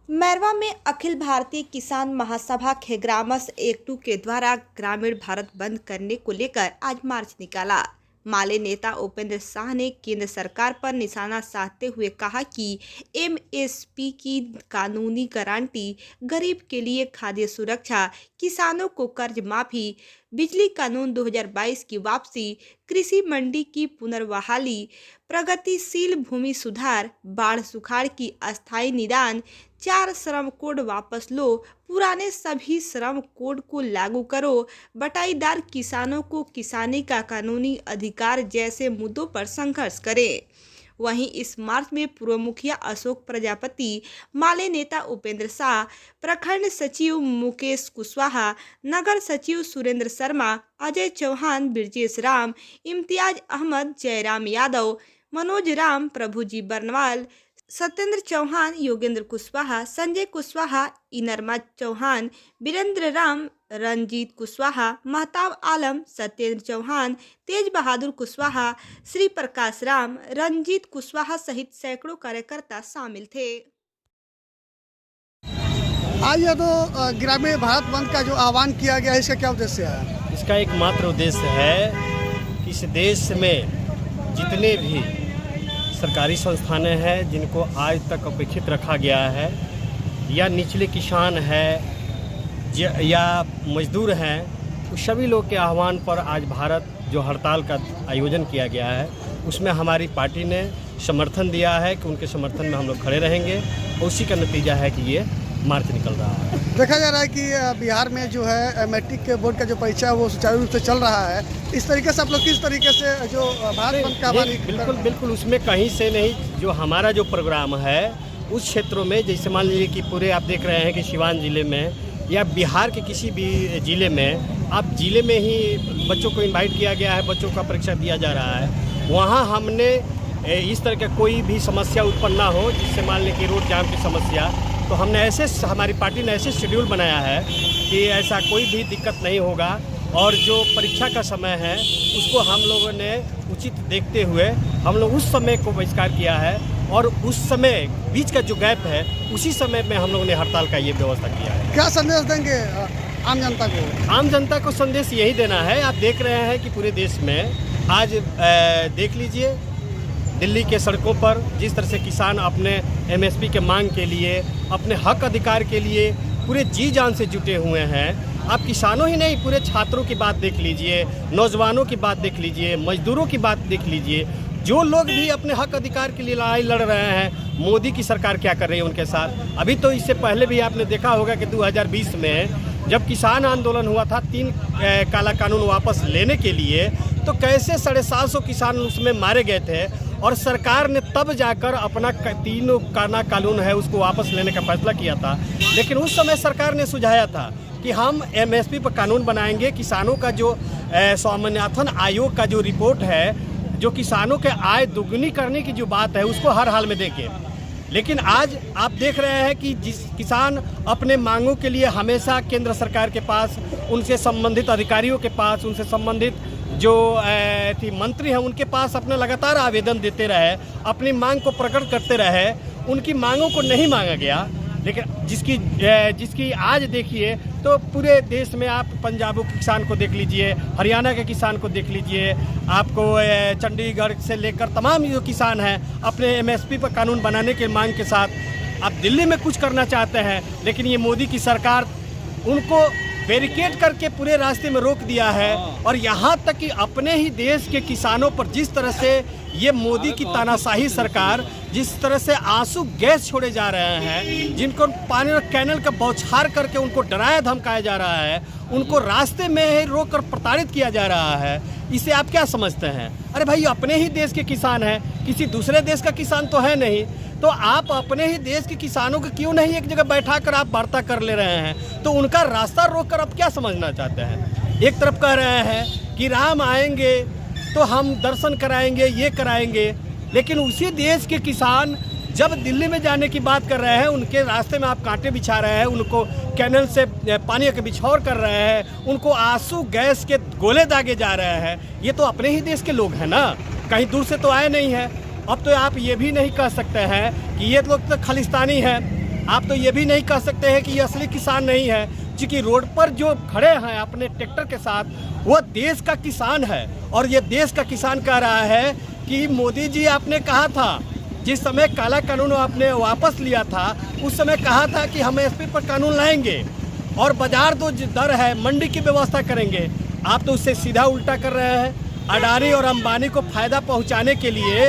मैरवा में अखिल भारतीय किसान महासभा खेग्रामस एकटू के द्वारा ग्रामीण भारत बंद करने को लेकर आज मार्च निकाला। माले नेता उपेंद्र शाह ने केंद्र सरकार पर निशाना साधते हुए कहा कि एमएसपी की कानूनी गारंटी, गरीब के लिए खाद्य सुरक्षा, किसानों को कर्ज माफी, बिजली कानून 2022 की वापसी, कृषि मंडी की पुनर्बहाली, प्रगतिशील भूमि सुधार, बाढ़ सुखाड़ की अस्थायी निदान, 4 श्रम कोड वापस लो, पुराने सभी श्रम कोड को लागू करो, बटाईदार किसानों को किसानी का कानूनी अधिकार जैसे मुद्दों पर संघर्ष करें। वहीं इस मार्च में पूर्व मुखिया अशोक प्रजापति, माले नेता उपेंद्र शाह, प्रखंड सचिव मुकेश कुशवाहा, नगर सचिव सुरेंद्र शर्मा, अजय चौहान, ब्रजेश राम, इम्तियाज अहमद, जयराम यादव, मनोज राम, प्रभुजी बरनवाल, सत्येंद्र चौहान, योगेंद्र कुशवाहा, संजय कुशवाहा, इनरमा चौहान, वीरेंद्र राम, रंजीत कुशवाहा, महताब आलम, सत्येंद्र चौहान, तेज बहादुर कुशवाहा, श्री प्रकाश राम, रंजीत कुशवाहा सहित सैकड़ों कार्यकर्ता शामिल थे। आज ये तो ग्रामीण भारत बंद का जो आह्वान किया गया है, इसका क्या उद्देश्य है? इसका एकमात्र उद्देश्य है कि इस देश में जितने भी सरकारी संस्थानें हैं जिनको आज तक अपेक्षित रखा गया है, या निचले किसान है या मजदूर हैं, उस सभी लोग के आह्वान पर आज भारत जो हड़ताल का आयोजन किया गया है उसमें हमारी पार्टी ने समर्थन दिया है कि उनके समर्थन में हम लोग खड़े रहेंगे। उसी का नतीजा है कि ये मार्च निकल रहा है। देखा जा रहा है कि बिहार में जो है मैट्रिक के बोर्ड का जो परीक्षा है वो सुचारू रूप से चल रहा है। इस तरीके से आप लोग किस तरीके से जो भारत बंद का आह्वान? बिल्कुल उसमें कहीं से नहीं। जो हमारा जो प्रोग्राम है उस क्षेत्रों में, जैसे मान लीजिए कि पूरे आप देख रहे हैं कि सिवान जिले में या बिहार के किसी भी जिले में, आप जिले में ही बच्चों को इनवाइट किया गया है, बच्चों का परीक्षा दिया जा रहा है। वहाँ हमने इस तरह का कोई भी समस्या उत्पन्न ना हो, जिससे मान लें कि रोड जाम की समस्या, तो हमने हमारी पार्टी ने ऐसे शेड्यूल बनाया है कि ऐसा कोई भी दिक्कत नहीं होगा। और जो परीक्षा का समय है उसको हम लोगों ने उचित देखते हुए हम लोग उस समय को बहिष्कार किया है, और उस समय बीच का जो गैप है उसी समय में हम लोगों ने हड़ताल का ये व्यवस्था किया है। क्या संदेश देंगे आम जनता को? आम जनता को संदेश यही देना है। आप देख रहे हैं कि पूरे देश में आज देख लीजिए दिल्ली के सड़कों पर जिस तरह से किसान अपने एमएसपी के मांग के लिए, अपने हक अधिकार के लिए पूरे जी जान से जुटे हुए हैं। आप किसानों ही नहीं, पूरे छात्रों की बात देख लीजिए, नौजवानों की बात देख लीजिए, मजदूरों की बात देख लीजिए। जो लोग भी अपने हक अधिकार के लिए लड़ाई लड़ रहे हैं, मोदी की सरकार क्या कर रही है उनके साथ। अभी तो इससे पहले भी आपने देखा होगा कि 2020 में जब किसान आंदोलन हुआ था 3 काला कानून वापस लेने के लिए, तो कैसे 750 किसान उसमें मारे गए थे, और सरकार ने तब जाकर अपना 3 काला कानून है उसको वापस लेने का फैसला किया था। लेकिन उस समय सरकार ने सुझाया था कि हम एमएसपी पर कानून बनाएंगे। किसानों का जो स्वामीनाथन आयोग का जो रिपोर्ट है, जो किसानों के आय दुगनी करने की जो बात है, उसको हर हाल में देखें। लेकिन आज आप देख रहे हैं कि जिस किसान अपने मांगों के लिए हमेशा केंद्र सरकार के पास, उनसे संबंधित अधिकारियों के पास, उनसे संबंधित जो मंत्री हैं उनके पास अपना लगातार आवेदन देते रहे, अपनी मांग को प्रकट करते रहे, उनकी मांगों को नहीं मांगा गया। लेकिन जिसकी आज देखिए तो पूरे देश में आप पंजाब के किसान को देख लीजिए, हरियाणा के किसान को देख लीजिए, आपको चंडीगढ़ से लेकर तमाम जो किसान हैं अपने एमएसपी पर कानून बनाने के मांग के साथ आप दिल्ली में कुछ करना चाहते हैं, लेकिन ये मोदी की सरकार उनको बैरिकेड करके पूरे रास्ते में रोक दिया है। और यहाँ तक कि अपने ही देश के किसानों पर जिस तरह से ये मोदी की तानाशाही सरकार जिस तरह से आंसू गैस छोड़े जा रहे हैं, जिनको पानी और कैनल का बौछार करके उनको डराया धमकाया जा रहा है, उनको रास्ते में ही रोक कर प्रताड़ित किया जा रहा है, इसे आप क्या समझते हैं? अरे भाई, अपने ही देश के किसान हैं, किसी दूसरे देश का किसान तो है नहीं। तो आप अपने ही देश के किसानों को क्यों नहीं एक जगह बैठा कर आप वार्ता कर ले रहे हैं? तो उनका रास्ता रोक कर आप क्या समझना चाहते हैं? एक तरफ कह रहे हैं कि राम आएंगे तो हम दर्शन कराएंगे, ये कराएंगे, लेकिन उसी देश के किसान जब दिल्ली में जाने की बात कर रहे हैं, उनके रास्ते में आप कांटे बिछा रहे हैं, उनको कैनल से पानी का बिछौर कर रहे हैं, उनको आंसू गैस के गोले दागे जा रहे हैं। ये तो अपने ही देश के लोग हैं ना, कहीं दूर से तो आए नहीं हैं। अब तो आप ये भी नहीं कह सकते हैं कि ये लोग तो खालिस्तानी हैं। आप तो ये भी नहीं कह सकते हैं कि ये असली किसान नहीं है, क्योंकि रोड पर जो खड़े हैं अपने ट्रैक्टर के साथ वो देश का किसान है। और ये देश का किसान कह रहा है कि मोदी जी आपने कहा था, जिस समय काला कानून आपने वापस लिया था उस समय कहा था कि हम एमएसपी पर कानून लाएंगे और बाजार जो दर है मंडी की व्यवस्था करेंगे। आप तो उससे सीधा उल्टा कर रहे हैं। अडानी और अंबानी को फायदा पहुंचाने के लिए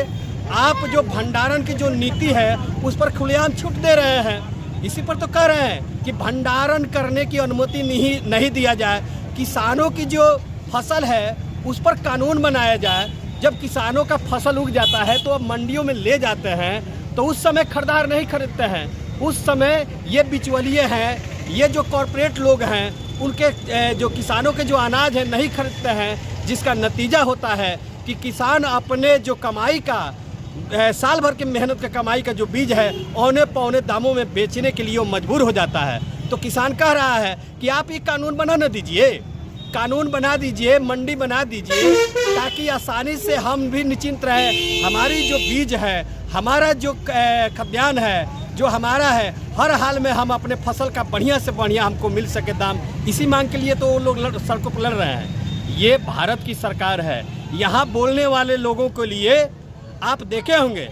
आप जो भंडारण की जो नीति है उस पर खुलेआम छूट दे रहे हैं। इसी पर तो कह रहे हैं कि भंडारण करने की अनुमति नहीं दिया जाए, किसानों की जो फसल है उस पर कानून बनाया जाए। जब किसानों का फसल उग जाता है तो अब मंडियों में ले जाते हैं तो उस समय खरीदार नहीं खरीदते हैं। उस समय ये बिचौलिए हैं, ये जो कॉरपोरेट लोग हैं, उनके जो किसानों के जो अनाज है नहीं खरीदते हैं, जिसका नतीजा होता है कि किसान अपने जो कमाई का साल भर की मेहनत का कमाई का जो बीज है औने पौने दामों में बेचने के लिए वो मजबूर हो जाता है। तो किसान कह रहा है कि आप ये कानून बना न दीजिए, कानून बना दीजिए, मंडी बना दीजिए, ताकि आसानी से हम भी निश्चिंत रहें। हमारी जो बीज है, हमारा जो खाद्यान्न है, जो हमारा है, हर हाल में हम अपने फसल का बढ़िया से बढ़िया हमको मिल सके दाम। इसी मांग के लिए तो वो लोग सड़कों पर लड़ रहे हैं। ये भारत की सरकार है। यहाँ बोलने वाले लोगों के लिए आप देखे होंगे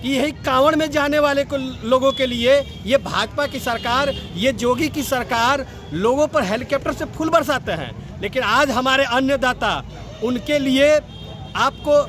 कि यही कांवड़ में जाने वाले लोगों के लिए ये भाजपा की सरकार, ये जोगी की सरकार लोगों पर हेलीकॉप्टर से फूल बरसाते हैं। लेकिन आज हमारे अन्नदाता, उनके लिए आपको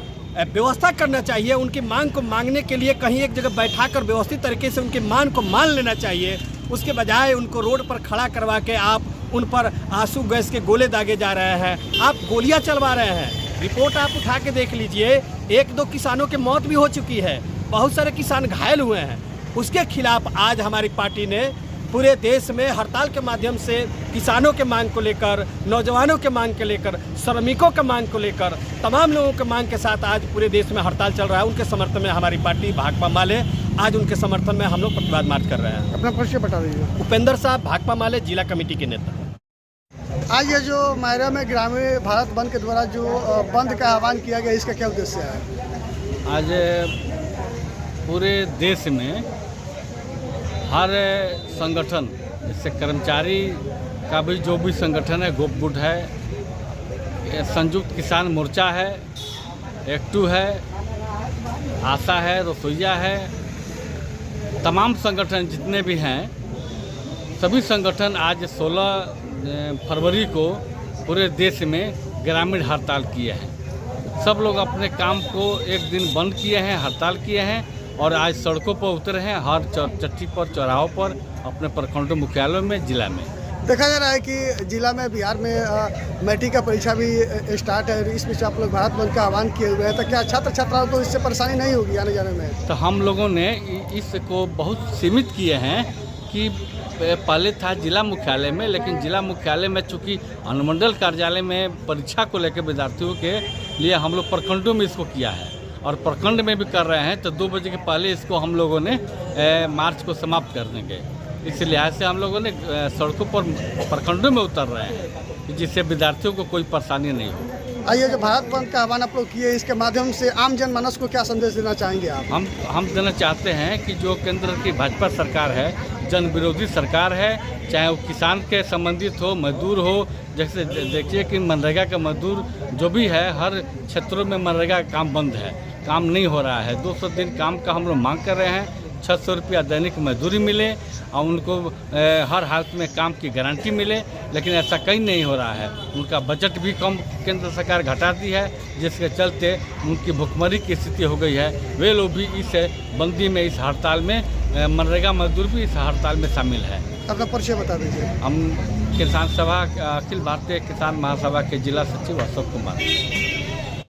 व्यवस्था करना चाहिए। उनकी मांग को मांगने के लिए कहीं एक जगह बैठाकर व्यवस्थित तरीके से उनकी मांग को मान लेना चाहिए। उसके बजाय उनको रोड पर खड़ा करवा के आप उन पर आंसू गैस के गोले दागे जा रहे हैं, आप गोलियां चलवा रहे हैं। रिपोर्ट आप उठा के देख लीजिए, 1-2 किसानों की मौत भी हो चुकी है, बहुत सारे किसान घायल हुए हैं। उसके खिलाफ आज हमारी पार्टी ने पूरे देश में हड़ताल के माध्यम से किसानों के मांग को लेकर, नौजवानों के मांग को लेकर, श्रमिकों के मांग को लेकर, तमाम लोगों के मांग के साथ आज पूरे देश में हड़ताल चल रहा है। उनके समर्थन में हमारी पार्टी भाकपा माले आज उनके समर्थन में हम लोग प्रतिवाद मार्च कर रहे हैं। अपना परिचय बता दीजिए। उपेंद्र साहब, भाकपा माले जिला कमेटी के नेता। आज ये जो मायरा में ग्रामीण भारत बंद के द्वारा जो बंद का आह्वान किया गया, इसका क्या उद्देश्य है? आज पूरे देश में हर संगठन, जैसे कर्मचारी का भी जो भी संगठन है, गोपगुट है, संयुक्त किसान मोर्चा है, एक्टू है, आशा है, रसोईया है, तमाम संगठन जितने भी हैं, सभी संगठन आज 16 फरवरी को पूरे देश में ग्रामीण हड़ताल किए हैं। सब लोग अपने काम को एक दिन बंद किए हैं, हड़ताल किए हैं और आज सड़कों पर उतरे हैं, हर चट्टी पर, चौराहों पर, अपने प्रखंड मुख्यालयों में, जिला में। देखा जा रहा है कि जिला में, बिहार में मैट्रिक का परीक्षा भी स्टार्ट है। इस बीच आप लोग भारत बंद का आह्वान किए हुए हैं, तो क्या छात्र छात्राओं को इससे परेशानी नहीं होगी आने जाने में? तो हम लोगों ने इसको बहुत सीमित किए हैं कि पहले था जिला मुख्यालय में, लेकिन जिला मुख्यालय में चूँकि अनुमंडल कार्यालय में परीक्षा को लेकर विद्यार्थियों के लिए हम लोग प्रखंडों में इसको किया है और प्रखंड में भी कर रहे हैं। तो 2 बजे के पहले इसको हम लोगों ने मार्च को समाप्त कर देंगे। इस लिहाज से हम लोगों ने सड़कों पर प्रखंडों में उतर रहे हैं, जिससे विद्यार्थियों को कोई परेशानी नहीं हो। आइए, जो भारत बंद का आह्वान आप लोग किए, इसके माध्यम से आम जनमानस को क्या संदेश देना चाहेंगे आप? हम देना चाहते हैं कि जो केंद्र की भाजपा सरकार है, जन विरोधी सरकार है, चाहे वो किसान के संबंधित हो, मजदूर हो। जैसे देखिए कि मनरेगा का मजदूर जो भी है, हर क्षेत्रों में मनरेगा का काम बंद है, काम नहीं हो रहा है। 200 दिन काम का हम लोग मांग कर रहे हैं, 600 रुपया दैनिक मजदूरी मिले और उनको हर हालत में काम की गारंटी मिले, लेकिन ऐसा कहीं नहीं हो रहा है। उनका बजट भी कम केंद्र सरकार घटा दी है, जिसके चलते उनकी भुखमरी की स्थिति हो गई है। वे लोग भी इस बंदी में, इस हड़ताल में, मनरेगा मजदूर भी इस हड़ताल में शामिल है। अपना परिचय बता दीजिए। हम किसान सभा, अखिल भारतीय किसान महासभा के जिला सचिव अशोक कुमार।